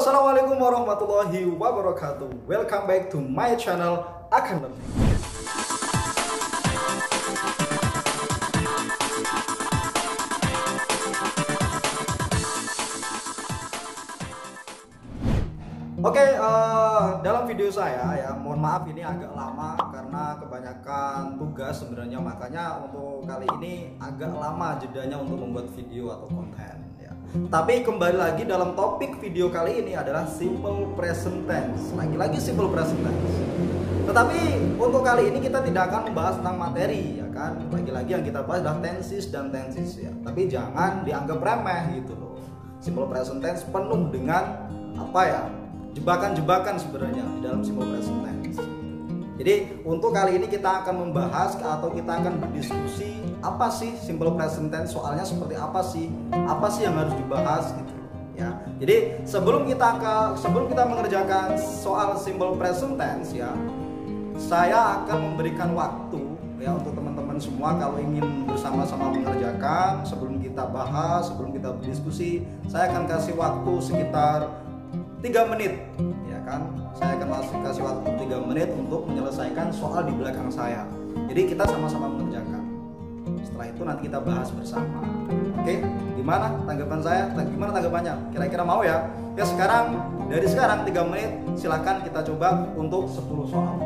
assalamualaikum warahmatullahi wabarakatuh. Welcome back to my channel Akan Learning. Oke, dalam video saya ya, mohon maaf ini agak lama karena kebanyakan tugas sebenarnya, makanya untuk kali ini agak lama jedanya untuk membuat video atau konten ya. Tapi kembali lagi dalam topik video kali ini adalah simple present tense. Lagi-lagi simple present tense. Tetapi untuk kali ini kita tidak akan membahas tentang materi ya kan. Lagi-lagi yang kita bahas adalah tenses dan tenses ya. Tapi jangan dianggap remeh gitu loh. Simple present tense penuh dengan apa ya? Jebakan-jebakan sebenarnya di dalam simple present tense. Jadi untuk kali ini kita akan membahas atau kita akan berdiskusi apa sih simple present tense, soalnya seperti apa sih yang harus dibahas gitu ya. Jadi sebelum kita mengerjakan soal simple present tense ya, saya akan memberikan waktu ya untuk teman-teman semua kalau ingin bersama-sama mengerjakan. Sebelum kita bahas, sebelum kita berdiskusi, saya akan kasih waktu sekitar 3 menit ya kan. Saya akan kasih waktu 3 menit untuk menyelesaikan soal di belakang saya. Jadi kita sama-sama mengerjakan. Setelah itu nanti kita bahas bersama. Oke, gimana tanggapan saya? Gimana tanggapannya? Kira-kira mau ya? Ya dari sekarang 3 menit silahkan kita coba untuk 10 soal.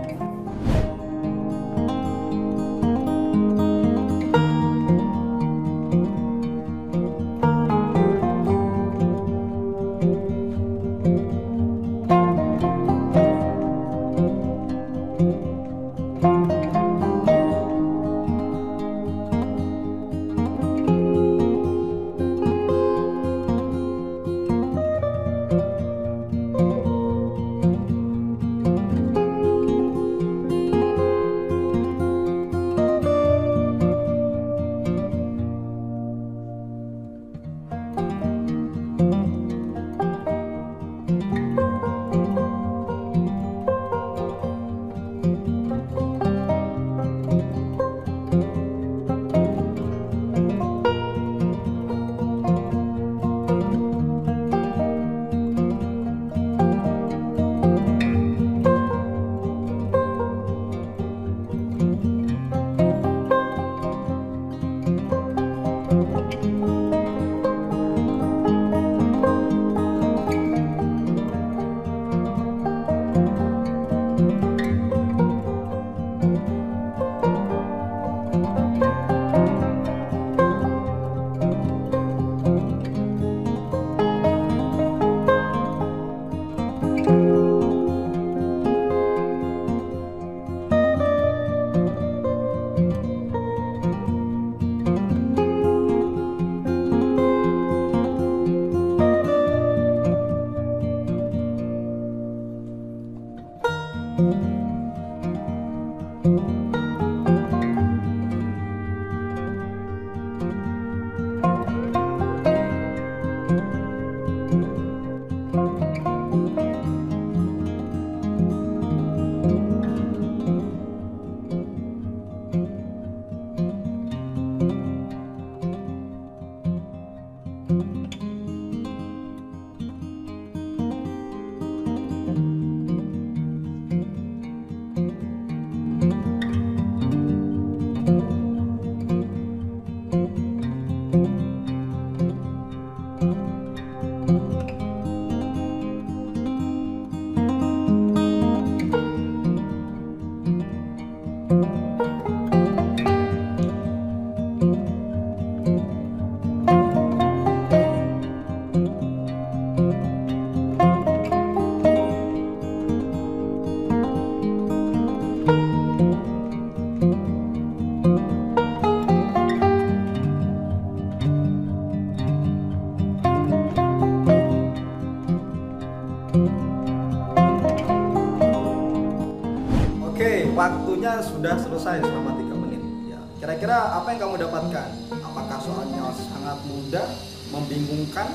Waktunya sudah selesai selama 3 menit ya. Kira-kira apa yang kamu dapatkan? Apakah soalnya sangat mudah, membingungkan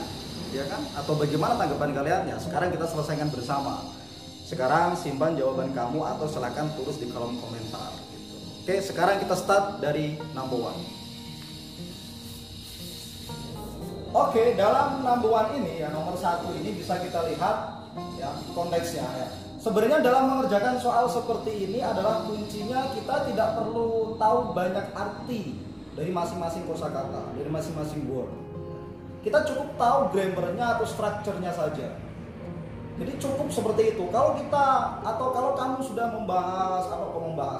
ya kan? Atau bagaimana tanggapan kalian? Ya sekarang kita selesaikan bersama. Sekarang simpan jawaban kamu atau silakan tulis di kolom komentar gitu. Oke, sekarang kita start dari number 1. Oke, dalam number one ini ya, nomor 1 ini bisa kita lihat ya konteksnya ya. Sebenarnya dalam mengerjakan soal seperti ini adalah kuncinya kita tidak perlu tahu banyak arti dari masing-masing kosakata, dari masing-masing word. Kita cukup tahu grammarnya atau strukturnya saja. Jadi cukup seperti itu. Kalau kita atau kalau kamu sudah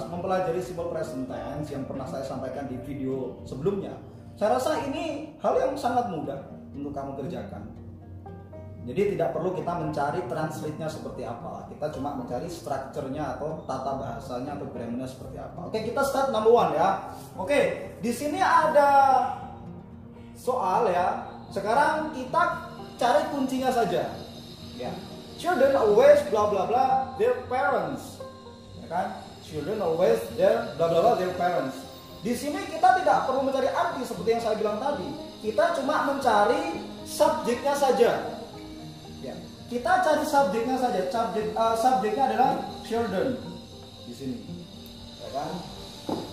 mempelajari simple present tense yang pernah saya sampaikan di video sebelumnya, saya rasa ini hal yang sangat mudah untuk kamu kerjakan. Jadi tidak perlu kita mencari translate-nya seperti apa. Kita cuma mencari strukturnya atau tata bahasanya atau grammarnya seperti apa. Oke, kita start number 1 ya. Oke, di sini ada soal ya. Sekarang kita cari kuncinya saja. Ya. Children always blah blah blah their parents. Ya kan? Children always blah blah blah their parents. Di sini kita tidak perlu mencari arti seperti yang saya bilang tadi. Kita cuma mencari subjeknya saja. Ya. Kita cari subjeknya saja. Subjeknya adalah children di sini. Ya kan?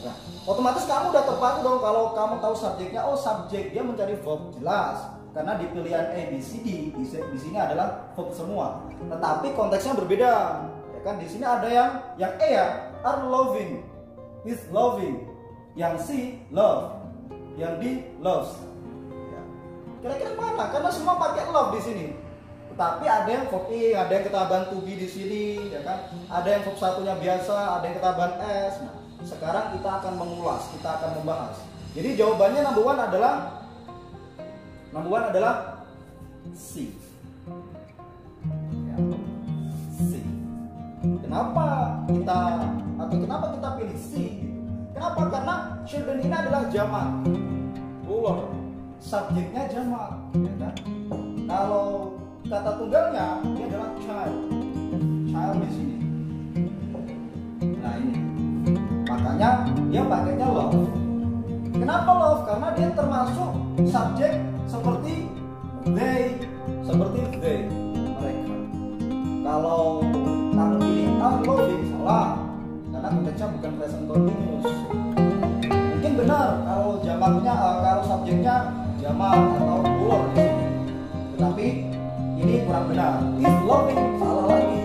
Nah, otomatis kamu udah terpaku dong kalau kamu tahu subjeknya. Oh, subjek dia mencari verb, jelas. Karena di pilihan A, B, C, D di sini adalah verb semua. Tetapi konteksnya berbeda. Ya kan? Di sini ada yang A ya, are loving, is loving. Yang C, love. Yang D, loves. Ya. Kira-kira mana? Karena semua pakai love di sini. Tetapi ada yang verb I, ada yang ketabahan to be di sini, ya kan? Ada yang verb satunya biasa, ada yang ketabahan S. Nah, sekarang kita akan mengulas, kita akan membahas. Jadi jawabannya number one adalah C. Ya. C. Kenapa kita pilih C? Kenapa? Karena children ini adalah jamak, plural. Subjeknya jamak, ya kan? Kalau kata tunggalnya ini adalah child di sini. Nah ini, makanya dia pakainya love. Kenapa love? Karena dia termasuk subjek seperti they, mereka. Kalau kamu pilih are loving, salah, karena konteksnya bukan present continuous. Mungkin benar kalau jamaknya, kalau subjeknya jamak atau plural di sini. Tetapi ini kurang benar. Is loving, salah lagi,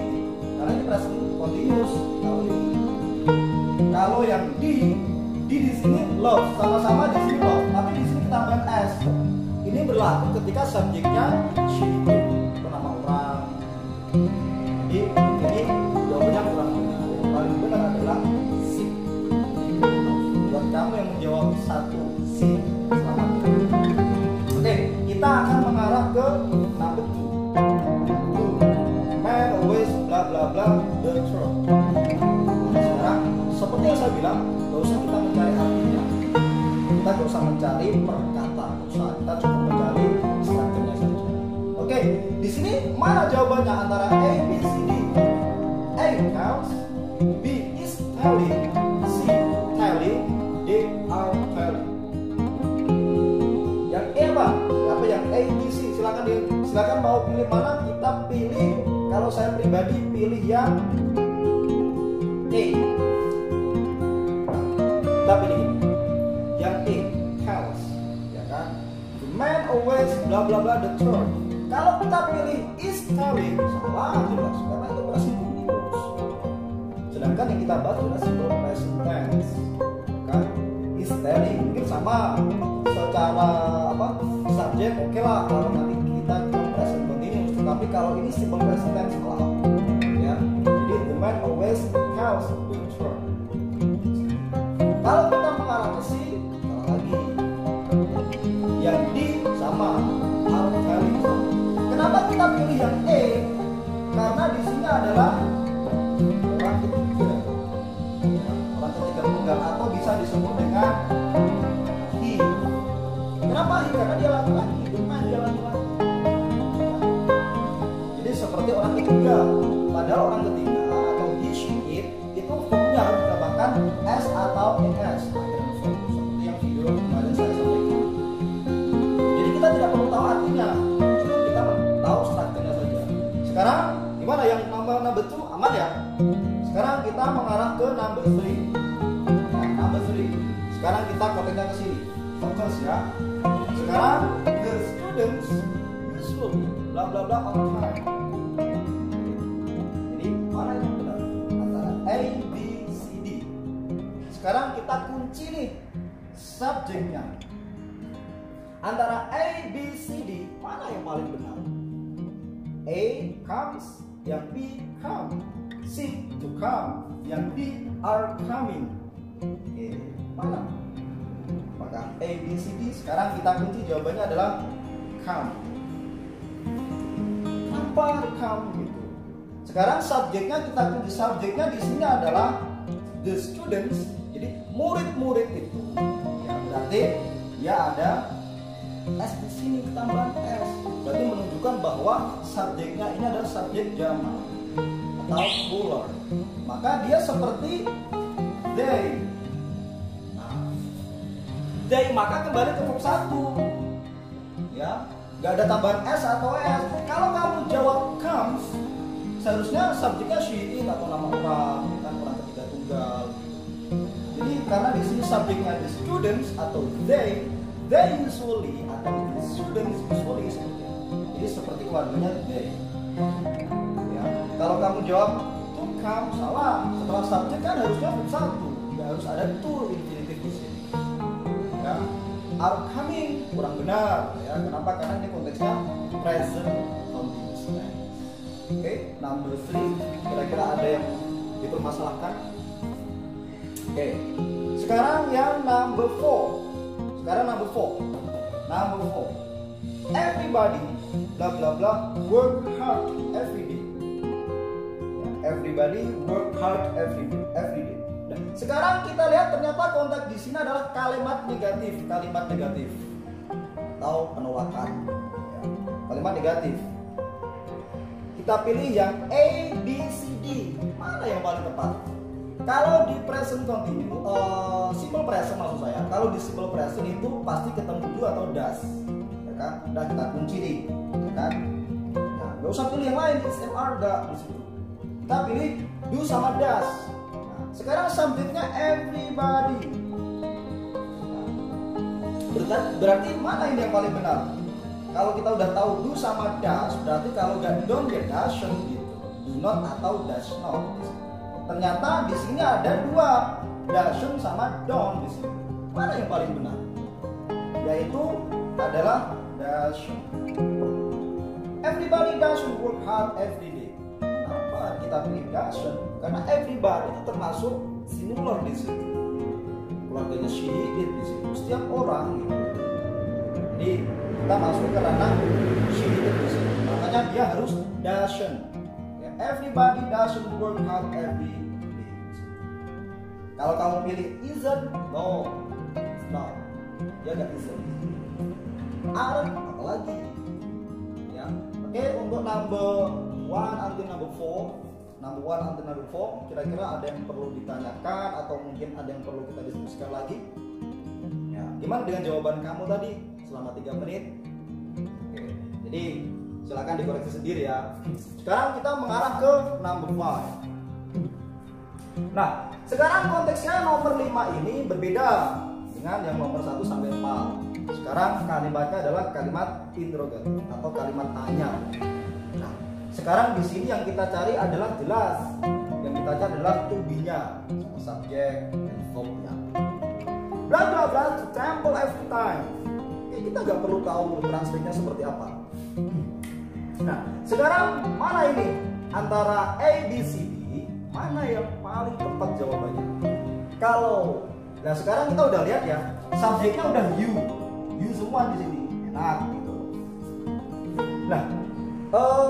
karena ini present continuous. Kalau yang di sini love, sama-sama di sini love, tapi di sini tambahan s. Ini berlaku ketika subjeknya she, itu nama orang. Jadi ini jawabannya kurang benar. Yang paling benar adalah C. Buat kamu yang menjawab 1 C, selamat. Oke, kita akan mengarah ke number 2. Man always bla bla bla the truth. Sekarang seperti yang saya bilang, gak usah kita mencari artinya, kita gak usah mencari perkata, kita cukup mencari strukturnya saja. Oke, di sini mana jawabannya antara A, B, C, D? A counts, B is telling, C telling, D are telling. Yang A apa? Yang A, B, C? Silakan mau pilih mana? Kita pilih. Kalau saya pribadi pilih yang A. Kita pilih yang A, tells, ya kan? The man always bla bla bla the truth. Kalau kita pilih is telling, salah jelas, karena itu present continuous. Sedangkan yang kita bahas adalah simple present tense, kan? Is telling mungkin sama secara subjek oke lah kalau nanti kita present continuous. Tapi kalau ini simple present tense salah, ya. Jadi the man always tells the truth. Kalau kita mengarah ke C, salah lagi. Yang D sama, are telling sama. Kenapa kita pilih yang E? Karena di sini adalah orang ketiga, orang ketiga tunggal atau bisa disebut dengan he. Kenapa he? Karena dia laki-laki, bukan dia laki-laki. Jadi seperti orang ketiga. Padahal orang ketiga atau he, she, it itu verbnya harus ditambahkan s atau es, seperti yang video kemarin saya sampaikan. Jadi kita tidak perlu tahu artinya, cukup kita tahu strukturnya saja. Sekarang gimana yang number 2 aman ya? Sekarang kita mengarah ke number 3. Nah, number 3. Sekarang kita konteksnya ke sini. Fokus ya. Sekarang the students usually bla bla bla on time. Jadi mana yang benar antara A, B, C, D? Sekarang kita kunci nih subjeknya. Antara A, B, C, D mana yang paling benar? A comes, yang B come, C to come, yang D are coming. Oke, mana? Apakah A, B, C, D? Sekarang kita kunci jawabannya adalah come. Kenapa come gitu? Sekarang subjeknya kita kunci, subjeknya di sini adalah the students. Jadi murid-murid itu, ya berarti ya ada S di sini tambahan S. Berarti menunjukkan bahwa subjeknya ini adalah subjek jamak atau plural. Maka dia seperti they. They, maka kembali ke verb 1. Ya, nggak ada tambahan S atau S. Kalau kamu jawab comes, seharusnya subjeknya she, it atau nama orang, kan orang ketiga tunggal. Jadi karena di sini subjeknya the students atau they usually atau the students usually seperti itu. Jadi seperti keluarganya they. Ya, kalau kamu jawab to come, salah. Setelah subjek kan harusnya verb 1, nggak harus ada to infinitive di sini. Ya, are coming kurang benar ya. Kenapa? Karena ini konteksnya present continuous tense. Oke, number 3 kira-kira ada yang dipermasalahkan? Oke, sekarang yang number 4. Number 4. Everybody bla bla bla work hard every day. Everybody work hard every day. Nah, sekarang kita lihat ternyata konteks di sini adalah kalimat negatif atau penolakan. Ya, kalimat negatif. Kita pilih yang A, B, C, D. Mana yang paling tepat? Kalau di present continue, simple present maksud saya. Kalau di simple present itu pasti ketemu do atau does, ya kan? Udah kita kunci nih, ya kan? Nah, nggak usah pilih yang lain, SMR nggak di situ. Kita pilih do sama does. Sekarang subjeknya everybody. Berarti mana ini yang paling benar? Kalau kita udah tahu do sama does, berarti kalau nggak don't ya doesn't gitu. Do not atau does not. Ternyata di sini ada dua, doesn't sama don't di sini. Mana yang paling benar? Yaitu adalah doesn't. Everybody doesn't work hard every day. Kenapa kita pilih doesn't? Karena everybody itu termasuk singular di situ. Keluarganya she, it di situ. Setiap orang gitu. Jadi kita masuk ke ranah she, it di situ. Makanya dia harus doesn't. Ya, everybody doesn't work hard every day. Kalau kamu pilih isn't, no, it's not. Dia nggak isn't. Aren't, apalagi. Ya, oke, untuk number 1 until number 4. Number 1 until number 4, kira-kira ada yang perlu ditanyakan atau mungkin ada yang perlu kita diskusikan lagi? Ya, gimana dengan jawaban kamu tadi selama 3 menit? Oke, jadi silakan dikoreksi sendiri ya. Sekarang kita mengarah ke number 5. Nah, sekarang konteksnya nomor 5 ini berbeda dengan yang nomor 1 sampai 4. Sekarang kalimatnya adalah kalimat interrogatif atau kalimat tanya. Nah, sekarang di sini yang kita cari adalah jelas. Yang kita cari adalah to be-nya sama subjek dan verb-nya. Bla bla bla to temple every time. Ya, kita nggak perlu tahu translate-nya seperti apa. Nah, sekarang mana ini antara A, B, C, D? Mana yang paling tepat jawabannya? Nah sekarang kita udah lihat ya, subjeknya udah you semua di sini, enak gitu. Nah,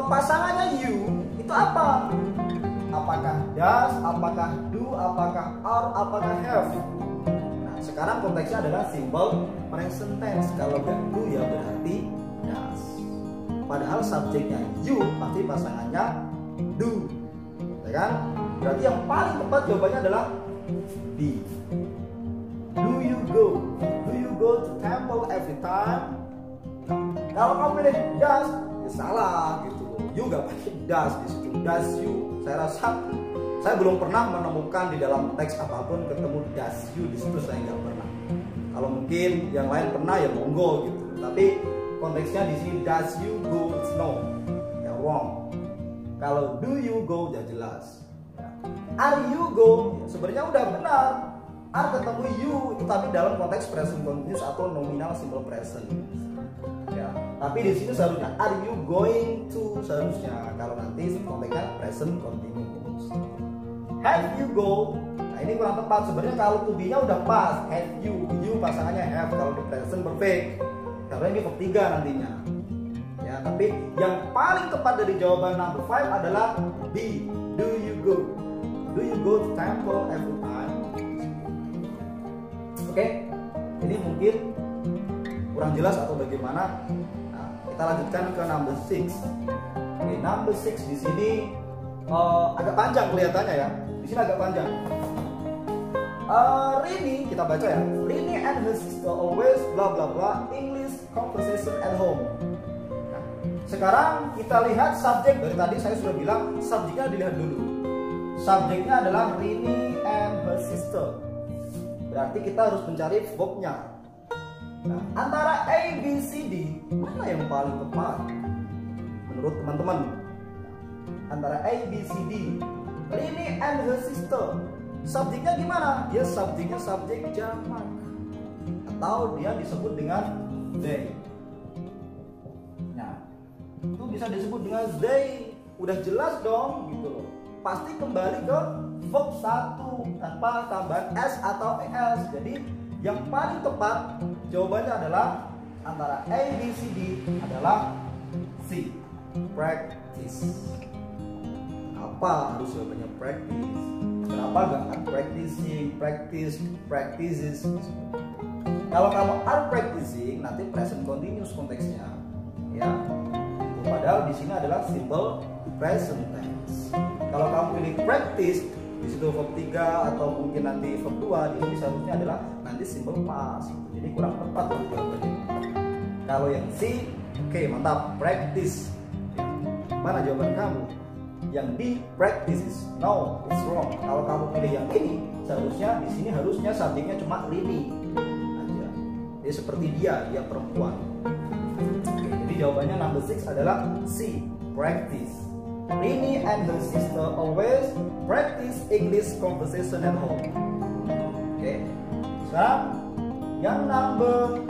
pasangannya you itu apa? Apakah does, apakah do, apakah are, apakah have? Nah, sekarang konteksnya adalah simple present tense. Kalau nggak do ya berarti does. Padahal subjeknya you, pasti pasangannya do, ya kan? Berarti yang paling tepat jawabannya adalah B. Do you go? Do you go to temple every time? Kalau kamu pilih does, ya salah gitu. You nggak pakai does di situ. Does you? Saya rasa saya belum pernah menemukan di dalam teks apapun ketemu does you di situ, saya nggak pernah. Kalau mungkin yang lain pernah ya monggo gitu. Tapi konteksnya di sini does you go, it's no. Ya wrong. Kalau do you go ya jelas. Are you go sebenarnya udah benar. Are ketemu you itu tapi dalam konteks present continuous atau nominal simple present. Ya, tapi di sini seharusnya are you going to seharusnya kalau nanti konteksnya present continuous. Have you go? Nah ini kurang tepat sebenarnya kalau to be-nya udah pas. Have you pasangannya have kalau di present perfect. Karena ini verb 3 nantinya. Ya, tapi yang paling tepat dari jawaban number 5 adalah B. Do you go? Do you go to temple every time? Oke, ini mungkin kurang jelas atau bagaimana? Nah, kita lanjutkan ke number 6. Oke, number 6 di sini agak panjang kelihatannya ya. Di sini agak panjang. Rini kita baca ya. Rini and her sister always bla bla bla English conversation at home. Nah, sekarang kita lihat subjek. Dari tadi saya sudah bilang subjeknya dilihat dulu. Subjeknya adalah Rini and her sister. Berarti kita harus mencari verbnya. Nah, antara A, B, C, D mana yang paling tepat menurut teman-teman? Antara A, B, C, D. Rini and her sister. Subjeknya gimana? Dia subjeknya subjek jamak atau dia disebut dengan they. Nah, itu bisa disebut dengan they. Udah jelas dong gitu loh. Pasti kembali ke verb 1 tanpa tambahan s atau es. Jadi yang paling tepat jawabannya adalah antara A, B, C, D adalah C. Practice. Apa harus jawabannya practice? Kenapa gak practicing, practices? Kalau kamu are practicing, nanti present continuous konteksnya, ya. Padahal di sini adalah simple present tense. Kalau kamu pilih practice, di situ verb 3 atau mungkin nanti verb 2, di sini seharusnya adalah nanti simple past. Jadi kurang tepat jawabannya. Kalau yang C, oke, mantap, practice. Mana jawaban kamu? Yang B, practices. No, it's wrong. Kalau kamu pilih yang ini, seharusnya di sini harusnya subjeknya cuma Rini aja. Jadi seperti dia perempuan. Oke, jadi jawabannya number 6 adalah C, practice. Rini and her sister always practice English conversation at home. Oke. Sekarang yang number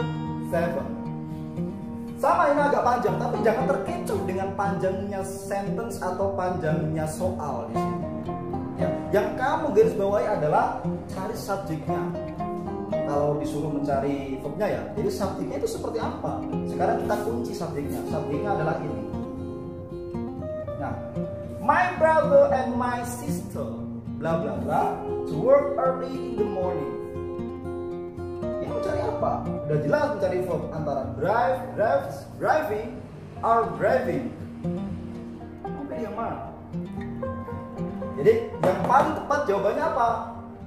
7. Sama, ini agak panjang, tapi jangan terkecoh dengan panjangnya sentence atau panjangnya soal di sini. Ya, yang kamu garis bawahi adalah cari subjeknya. Kalau disuruh mencari verbnya ya, jadi subjeknya itu seperti apa? Sekarang kita kunci subjeknya. Subjeknya adalah ini. Nah, my brother and my sister, bla bla bla, to work early in the morning. Mencari apa? Udah jelas mencari verb antara drive, driving, or driving. Mau pilih yang mana? Jadi yang paling tepat jawabannya apa?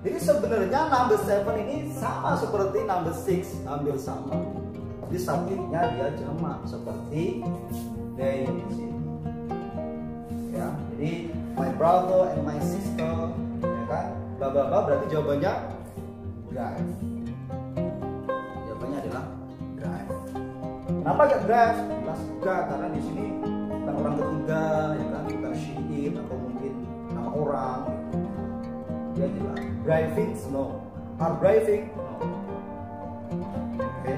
Jadi sebenarnya number 7 ini sama seperti number 6, hampir sama. Jadi subjeknya dia jamak seperti they di sini. Ya, jadi my brother and my sister, ya kan? Bla bla bla berarti jawabannya drive. Kenapa gak drive? Jelas enggak, karena di sini bukan orang ketiga, ya kan, bukan she it atau mungkin nama orang. Dia jelas. Driving no. Are driving no. Oke,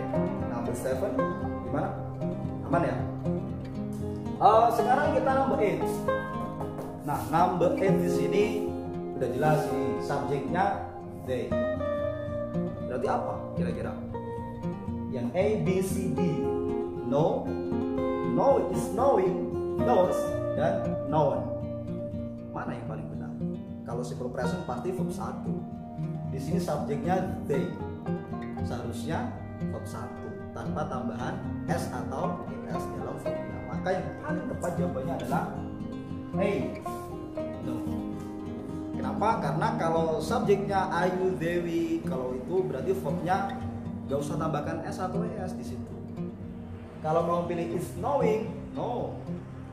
number 7 gimana? Aman ya? Sekarang kita number 8. Nah, number 8 di sini udah jelas nih subjeknya they. Berarti apa kira-kira? Yang A, B, C, D. No, know is knowing, knows, dan known. Mana yang paling benar? Kalau simple present pasti verb 1. Di sini subjeknya they. Seharusnya verb 1 tanpa tambahan s atau es dalam verbnya. Maka yang paling tepat jawabannya adalah A. No. Kenapa? Karena kalau subjeknya ayu, dewi, kalau itu berarti verbnya gak usah tambahkan s atau es di situ. Kalau mau pilih is knowing, no,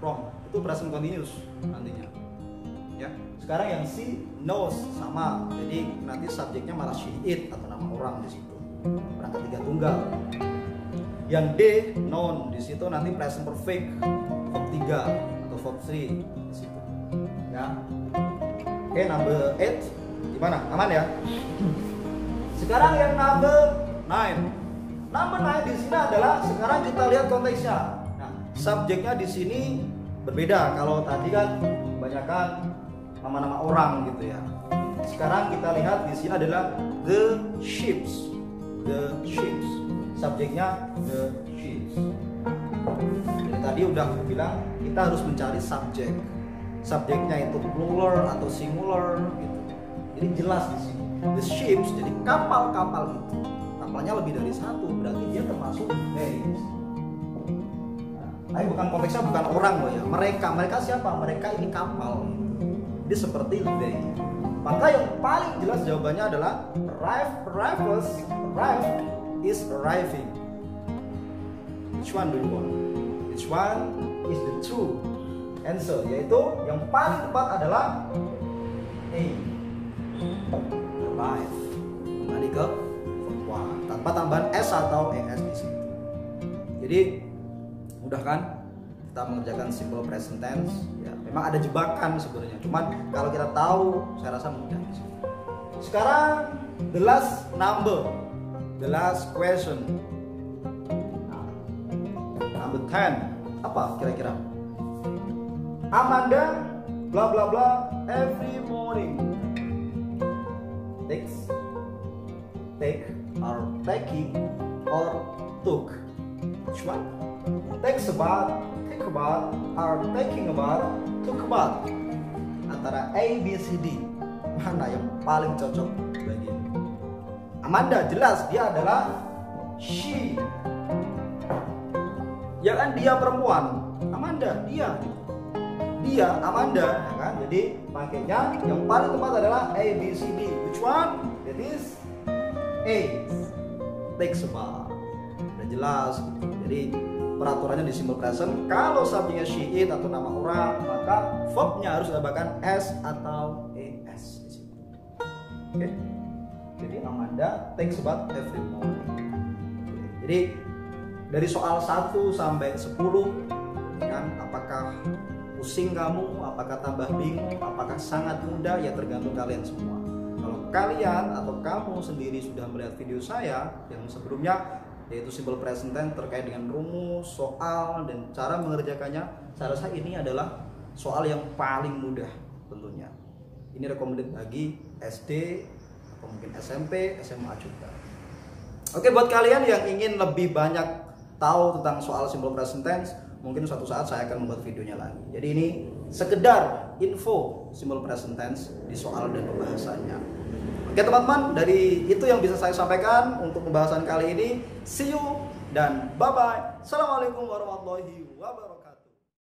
wrong. Itu present continuous nantinya. Ya. Sekarang yang C, knows sama. Jadi nanti subjeknya malah she it atau nama orang di situ. Orang ketiga tunggal. Yang D, noun. Di situ nanti present perfect verb 3 atau verb 3 di situ. Ya. Oke, number 8 gimana? Aman ya? Sekarang yang number 9. Number 9 di sini adalah sekarang kita lihat konteksnya. Nah, subjeknya di sini berbeda. Kalau tadi kan kebanyakan nama-nama orang gitu ya. Sekarang kita lihat di sini adalah the ships. The ships. Subjeknya the ships. Jadi tadi udah aku bilang kita harus mencari subjek. Subjeknya itu plural atau singular gitu. Jadi jelas di sini. The ships jadi kapal-kapal itu. Kapalnya lebih dari satu, berarti dia termasuk they. Nah, bukan konteksnya bukan orang loh ya. Mereka siapa? Mereka ini kapal. Jadi seperti they. Maka yang paling jelas jawabannya adalah arrive is arriving. Which one do you want? Which one is the true answer? Yaitu yang paling tepat adalah A. Arrive. Kembali ke verb tanpa tambahan s atau es di sini. Jadi mudah kan kita mengerjakan simple present tense ya. Memang ada jebakan sebenarnya, cuman kalau kita tahu saya rasa mudah. Sekarang the last number, the last question. Number 10 apa kira-kira? Amanda bla bla bla every morning take or taking or took. Which one? Take a bath, or taking a bath, took a bath. Antara A, B, C, D, mana yang paling cocok bagi ini? Amanda jelas dia adalah she. Ya kan dia perempuan. Amanda dia Amanda ya kan. Jadi pakainya yang paling tepat adalah A, B, C, D. Which one? That is A. Takes a bath. Udah jelas gitu. Jadi peraturannya di simple present, kalau subjeknya she, it atau nama orang, maka verbnya harus ditambahkan s atau es di situ. Oke. Jadi Amanda takes a bath every morning. Jadi dari soal 1 sampai 10 kan, apakah pusing kamu, apakah tambah bingung, apakah sangat mudah, ya tergantung kalian semua. Kalau kalian atau kamu sendiri sudah melihat video saya yang sebelumnya, yaitu simple present tense terkait dengan rumus, soal, dan cara mengerjakannya, saya rasa ini adalah soal yang paling mudah tentunya. Ini recommended bagi SD atau mungkin SMP, SMA juga. Oke, buat kalian yang ingin lebih banyak tahu tentang soal simple present tense, mungkin suatu saat saya akan membuat videonya lagi. Jadi ini sekedar info simple present tense di soal dan pembahasannya. Oke teman-teman, dari itu yang bisa saya sampaikan untuk pembahasan kali ini. See you dan bye-bye. Assalamualaikum warahmatullahi wabarakatuh.